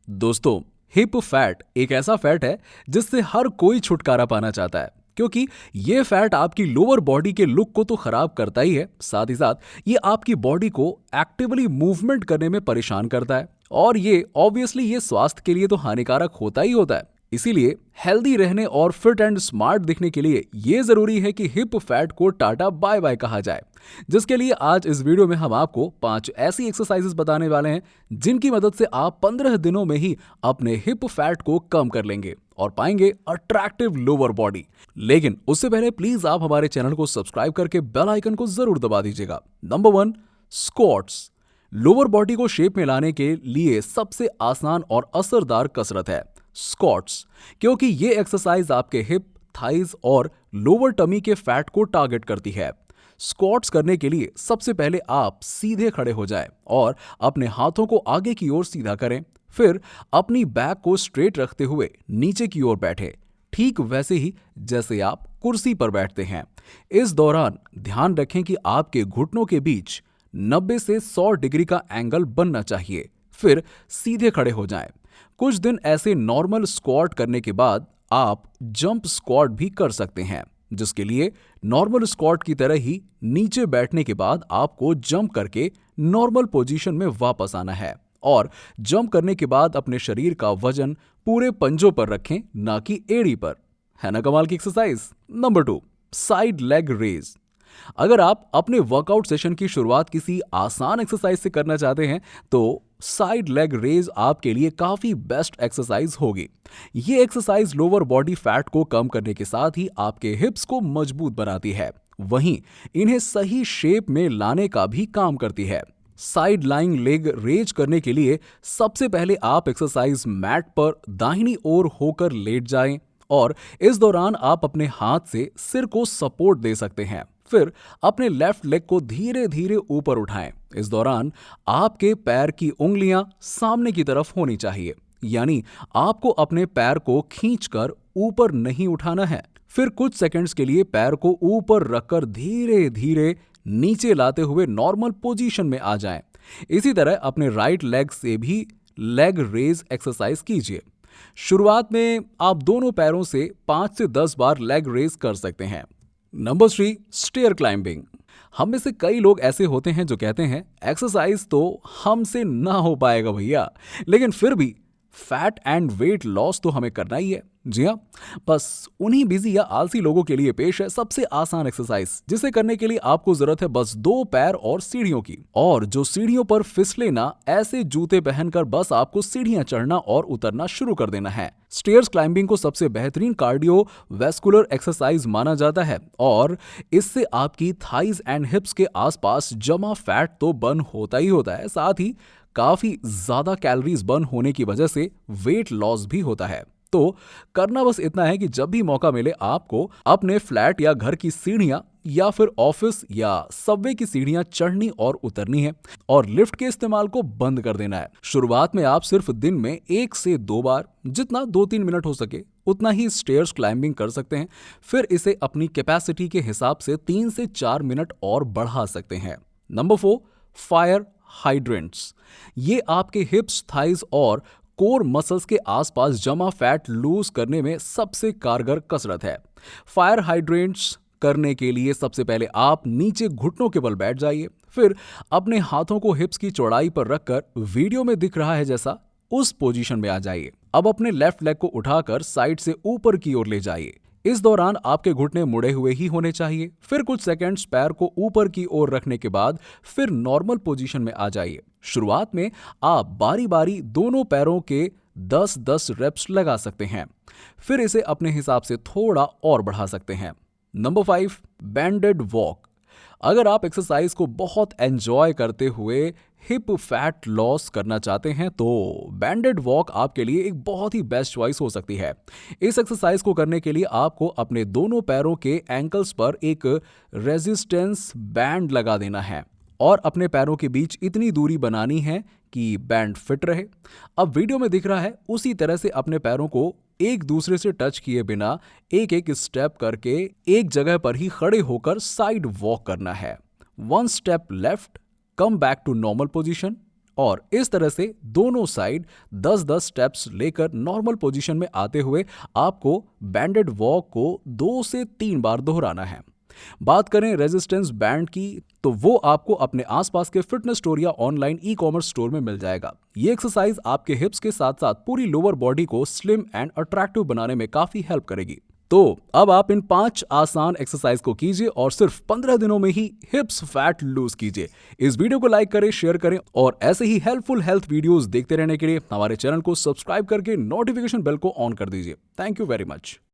दोस्तों, hip fat एक ऐसा फैट है जिससे हर कोई छुटकारा पाना चाहता है, क्योंकि ये फैट आपकी लोअर बॉडी के लुक को तो खराब करता ही है, साथ ही साथ ये आपकी बॉडी को एक्टिवली मूवमेंट करने में परेशान करता है। और ये ऑब्वियसली ये स्वास्थ्य के लिए तो हानिकारक होता ही होता है। इसीलिए हेल्दी रहने और फिट एंड स्मार्ट दिखने के लिए ये जरूरी है कि हिप फैट को टाटा बाय बाय कहा जाए। जिसके लिए आज इस वीडियो में हम आपको 5 ऐसी एक्सरसाइजेस बताने वाले हैं जिनकी मदद से आप 15 दिनों में ही अपने हिप फैट को कम कर लेंगे और पाएंगे अट्रैक्टिव लोअर बॉडी। लेकिन उससे पहले प्लीज आप हमारे चैनल को सब्सक्राइब करके बेल आइकन को जरूर दबा दीजिएगा। Number 1, squats. लोअर बॉडी को शेप में लाने के लिए सबसे आसान और असरदार कसरत है स्क्वाट्स, क्योंकि ये एक्सरसाइज आपके हिप, थाइज और लोअर टमी के फैट को टारगेट करती है। स्क्वाट्स करने के लिए सबसे पहले आप सीधे खड़े हो जाएं और अपने हाथों को आगे की ओर सीधा करें। फिर अपनी बैक को स्ट्रेट रखते हुए नीचे की ओर बैठे, ठीक वैसे ही जैसे आप कुर्सी पर बैठते हैं। इस दौरान ध्यान रखें कि आपके घुटनों के बीच 90 से 100 डिग्री का एंगल बनना चाहिए। फिर सीधे खड़े हो जाएं। कुछ दिन ऐसे नॉर्मल स्क्वाट करने के बाद आप जंप स्क्वाट भी कर सकते हैं, जिसके लिए नॉर्मल स्क्वाट की तरह ही नीचे बैठने के बाद आपको जंप करके नॉर्मल पोजीशन में वापस आना है और जंप करने के बाद अपने शरीर का वजन पूरे पंजों पर रखें, ना कि एड़ी पर। है ना कमाल की exercise. Number 2, side leg raise. अगर आप अपने वर्कआउट सेशन की शुरुआत किसी आसान एक्सरसाइज से करना चाहते हैं तो साइड लेग रेज आपके लिए काफी बेस्ट एक्सरसाइज होगी। ये एक्सरसाइज लोअर बॉडी फैट को कम करने के साथ ही आपके हिप्स को मजबूत बनाती है, वहीं इन्हें सही शेप में लाने का भी काम करती है। साइड लाइंग लेग रेज करने के लिए सबसे पहले आप एक्सरसाइज मैट पर दाहिनी ओर होकर लेट जाएं और इस दौरान आप अपने हाथ से सिर को सपोर्ट दे सकते हैं। फिर अपने लेफ्ट लेग को धीरे धीरे ऊपर उठाएं। इस दौरान आपके पैर की उंगलियां सामने की तरफ होनी चाहिए, यानी आपको अपने पैर को खींचकर ऊपर नहीं उठाना है। फिर कुछ सेकंड्स के लिए पैर को ऊपर रखकर धीरे धीरे नीचे लाते हुए नॉर्मल पोजीशन में आ जाएं। इसी तरह अपने राइट लेग से भी लेग रेज एक्सरसाइज कीजिए। शुरुआत में आप दोनों पैरों से 5 से 10 बार लेग रेज कर सकते हैं। Number 3, stair climbing. हम में से कई लोग ऐसे होते हैं जो कहते हैं एक्सरसाइज तो हमसे ना हो पाएगा भैया, लेकिन फिर भी फैट एंड वेट लॉस तो हमें करना ही है। जी हाँ, बस उन्हीं बिजी या आलसी लोगों के लिए पेश है सबसे आसान एक्सरसाइज, जिसे करने के लिए आपको जरूरत है बस 2 पैर और सीढ़ियों की। और जो सीढ़ियों पर फिसले ना, ऐसे जूते पहनकर बस आपको सीढ़ियां चढ़ना और उतरना शुरू कर देना है। स्टेयर्स क्लाइंबिंग को सबसे बेहतरीन कार्डियो वेस्कुलर एक्सरसाइज माना जाता है और इससे आपकी थाइज एंड हिप्स के आसपास जमा फैट तो बर्न होता ही होता है, साथ ही काफी ज्यादा कैलोरीज बर्न होने की वजह से वेट लॉस भी होता है। तो करना बस इतना है कि जब भी मौका मिले आपको अपने फ्लैट या घर की सीढ़ियां या फिर ऑफिस या सबवे की सीढ़ियां चढ़नी और उतरनी है और लिफ्ट के इस्तेमाल को बंद कर देना है। शुरुआत में आप सिर्फ दिन में 1 से 2 बार, जितना 2-3 मिनट हो सके उतना ही स्टेयर्स क्लाइंबिंग कर सकते हैं। फिर इसे अपनी कैपेसिटी के हिसाब से 3 से 4 मिनट और बढ़ा सकते हैं। Number 4, fire hydrants. ये आपके हिप्स, थाइज और कोर मसल्स के आसपास जमा फैट लूज करने में सबसे कारगर कसरत है। फायर हाइड्रेंट्स करने के लिए सबसे पहले आप नीचे घुटनों के बल बैठ जाइए। फिर अपने हाथों को हिप्स की चौड़ाई पर रखकर वीडियो में दिख रहा है जैसा उस पोजीशन में आ जाइए। अब अपने लेफ्ट लेग को उठाकर साइड से ऊपर की ओर ले जाइए। इस दौरान आपके घुटने मुड़े हुए ही होने चाहिए। फिर कुछ सेकंड्स पैर को ऊपर की ओर रखने के बाद फिर नॉर्मल पोजीशन में आ जाइए। शुरुआत में आप बारी बारी दोनों पैरों के 10-10 रेप्स लगा सकते हैं। फिर इसे अपने हिसाब से थोड़ा और बढ़ा सकते हैं। Number 5, banded walk. अगर आप एक्सरसाइज को बहुत एंजॉय करते हुए हिप फैट लॉस करना चाहते हैं तो बैंडेड वॉक आपके लिए एक बहुत ही बेस्ट चॉइस हो सकती है। इस एक्सरसाइज को करने के लिए आपको अपने दोनों पैरों के एंकल्स पर एक रेजिस्टेंस बैंड लगा देना है और अपने पैरों के बीच इतनी दूरी बनानी है कि बैंड फिट रहे। अब वीडियो में दिख रहा है उसी तरह से अपने पैरों को एक दूसरे से टच किए बिना एक एक स्टेप करके एक जगह पर ही खड़े होकर साइड वॉक करना है। 1 step left, come back to normal position और इस तरह से दोनों साइड 10-10 स्टेप्स लेकर नॉर्मल पोजीशन में आते हुए आपको बैंडेड वॉक को 2 से 3 बार दोहराना है। बात करें रेजिस्टेंस बैंड की, तो वो आपको अपने आसपास के फिटनेस स्टोर या ऑनलाइन ई-कॉमर्स स्टोर में मिल जाएगा। ये एक्सरसाइज आपके हिप्स के साथ साथ पूरी लोअर बॉडी को स्लिम एंड अट्रैक्टिव बनाने में काफी हेल्प करेगी। तो अब आप इन 5 आसान एक्सरसाइज को कीजिए और सिर्फ 15 दिनों में ही हिप्स फैट लूज कीजिए। इस वीडियो को लाइक करें, शेयर करें और ऐसे ही हेल्पफुल हेल्थ वीडियोस देखते रहने के लिए हमारे चैनल को सब्सक्राइब करके नोटिफिकेशन बेल को ऑन कर दीजिए। Thank you very much.